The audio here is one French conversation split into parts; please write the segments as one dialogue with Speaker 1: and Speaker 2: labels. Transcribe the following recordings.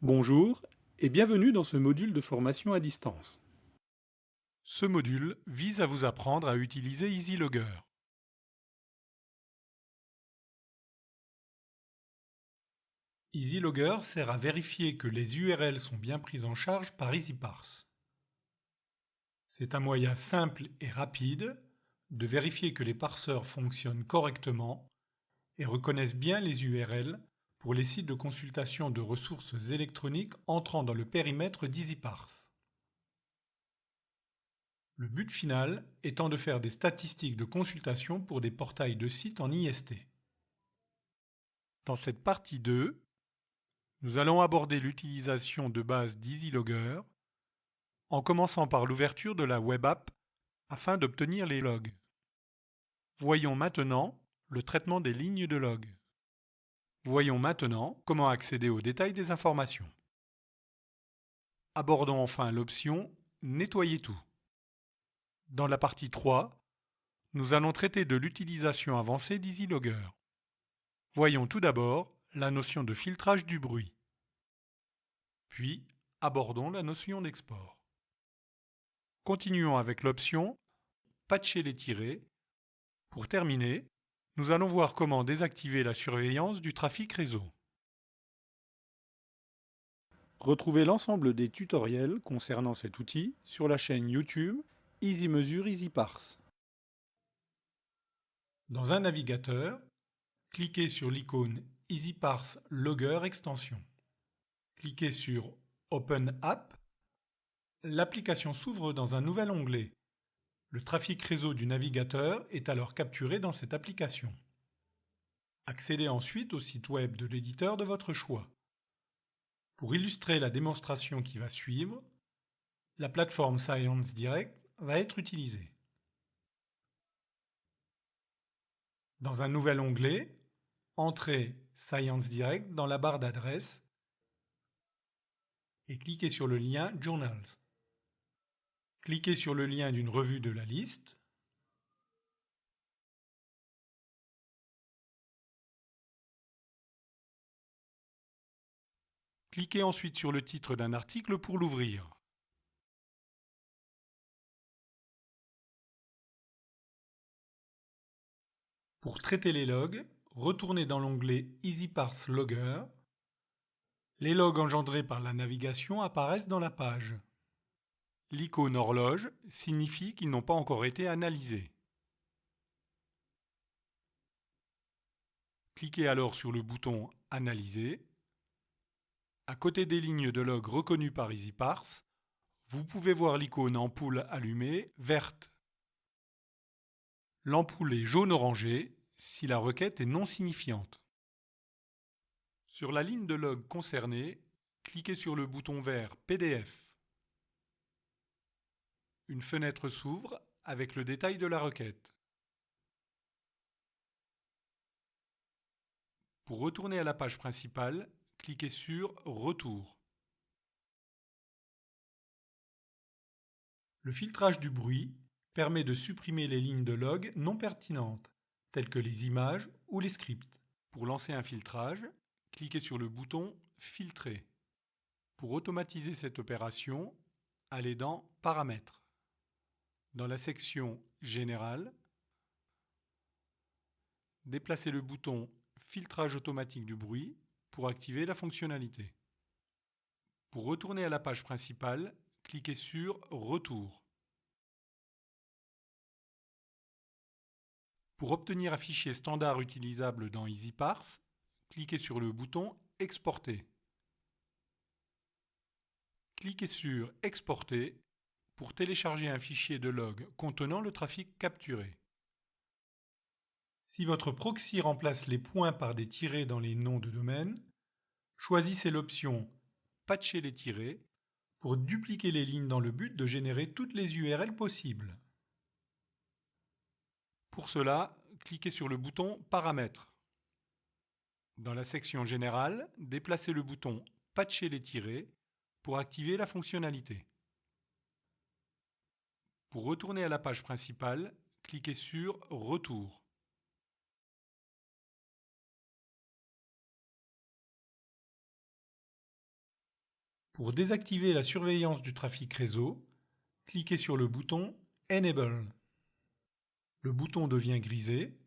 Speaker 1: Bonjour et bienvenue dans ce module de formation à distance.
Speaker 2: Ce module vise à vous apprendre à utiliser EasyLogger. EasyLogger sert à vérifier que les URL sont bien prises en charge par EasyParse. C'est un moyen simple et rapide de vérifier que les parseurs fonctionnent correctement et reconnaissent bien les URL pour les sites de consultation de ressources électroniques entrant dans le périmètre d'EasyParse. Le but final étant de faire des statistiques de consultation pour des portails de sites en IST. Dans cette partie 2, nous allons aborder l'utilisation de base d'EasyLogger en commençant par l'ouverture de la web app afin d'obtenir les logs. Voyons maintenant le traitement des lignes de log. Voyons maintenant comment accéder aux détails des informations. Abordons enfin l'option Nettoyer tout. Dans la partie 3, nous allons traiter de l'utilisation avancée d'EasyLogger. Voyons tout d'abord la notion de filtrage du bruit. Puis, abordons la notion d'export. Continuons avec l'option Patcher les tirets. Pour terminer, nous allons voir comment désactiver la surveillance du trafic réseau.
Speaker 1: Retrouvez l'ensemble des tutoriels concernant cet outil sur la chaîne YouTube EasyMesure EasyParse.
Speaker 2: Dans un navigateur, cliquez sur l'icône EasyParse Logger Extension. Cliquez sur Open App. L'application s'ouvre dans un nouvel onglet. Le trafic réseau du navigateur est alors capturé dans cette application. Accédez ensuite au site web de l'éditeur de votre choix. Pour illustrer la démonstration qui va suivre, la plateforme Science Direct va être utilisée. Dans un nouvel onglet, entrez Science Direct dans la barre d'adresse et cliquez sur le lien Journals. Cliquez sur le lien d'une revue de la liste. Cliquez ensuite sur le titre d'un article pour l'ouvrir. Pour traiter les logs, retournez dans l'onglet EasyParse Logger. Les logs engendrés par la navigation apparaissent dans la page. L'icône horloge signifie qu'ils n'ont pas encore été analysés. Cliquez alors sur le bouton Analyser. À côté des lignes de log reconnues par EasyParse, vous pouvez voir l'icône ampoule allumée verte. L'ampoule est jaune-orangé si la requête est non signifiante. Sur la ligne de log concernée, cliquez sur le bouton vert PDF. Une fenêtre s'ouvre avec le détail de la requête. Pour retourner à la page principale, cliquez sur Retour. Le filtrage du bruit permet de supprimer les lignes de log non pertinentes, telles que les images ou les scripts. Pour lancer un filtrage, cliquez sur le bouton Filtrer. Pour automatiser cette opération, allez dans Paramètres. Dans la section Général, déplacez le bouton Filtrage automatique du bruit pour activer la fonctionnalité. Pour retourner à la page principale, cliquez sur Retour. Pour obtenir un fichier standard utilisable dans EasyParse, cliquez sur le bouton Exporter. Cliquez sur Exporter pour télécharger un fichier de log contenant le trafic capturé. Si votre proxy remplace les points par des tirets dans les noms de domaine, choisissez l'option Patcher les tirets pour dupliquer les lignes dans le but de générer toutes les URL possibles. Pour cela, cliquez sur le bouton Paramètres. Dans la section Générale, déplacez le bouton Patcher les tirets pour activer la fonctionnalité. Pour retourner à la page principale, cliquez sur Retour. Pour désactiver la surveillance du trafic réseau, cliquez sur le bouton Enable. Le bouton devient grisé,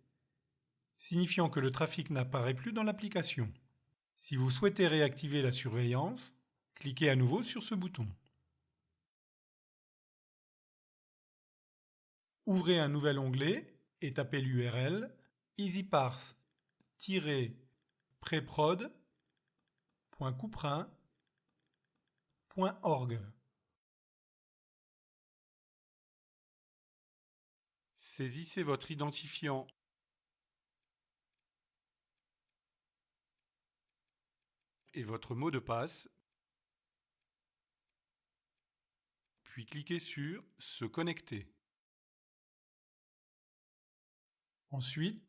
Speaker 2: signifiant que le trafic n'apparaît plus dans l'application. Si vous souhaitez réactiver la surveillance, cliquez à nouveau sur ce bouton. Ouvrez un nouvel onglet et tapez l'URL easyparse-preprod.couperin.org.
Speaker 1: Saisissez votre identifiant et votre mot de passe, puis cliquez sur « Se connecter ».
Speaker 2: Ensuite,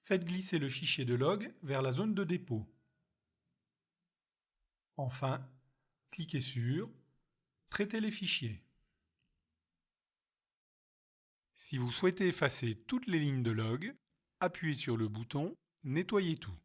Speaker 2: faites glisser le fichier de log vers la zone de dépôt. Enfin, cliquez sur « Traiter les fichiers ». Si vous souhaitez effacer toutes les lignes de log, appuyez sur le bouton « Nettoyer tout ».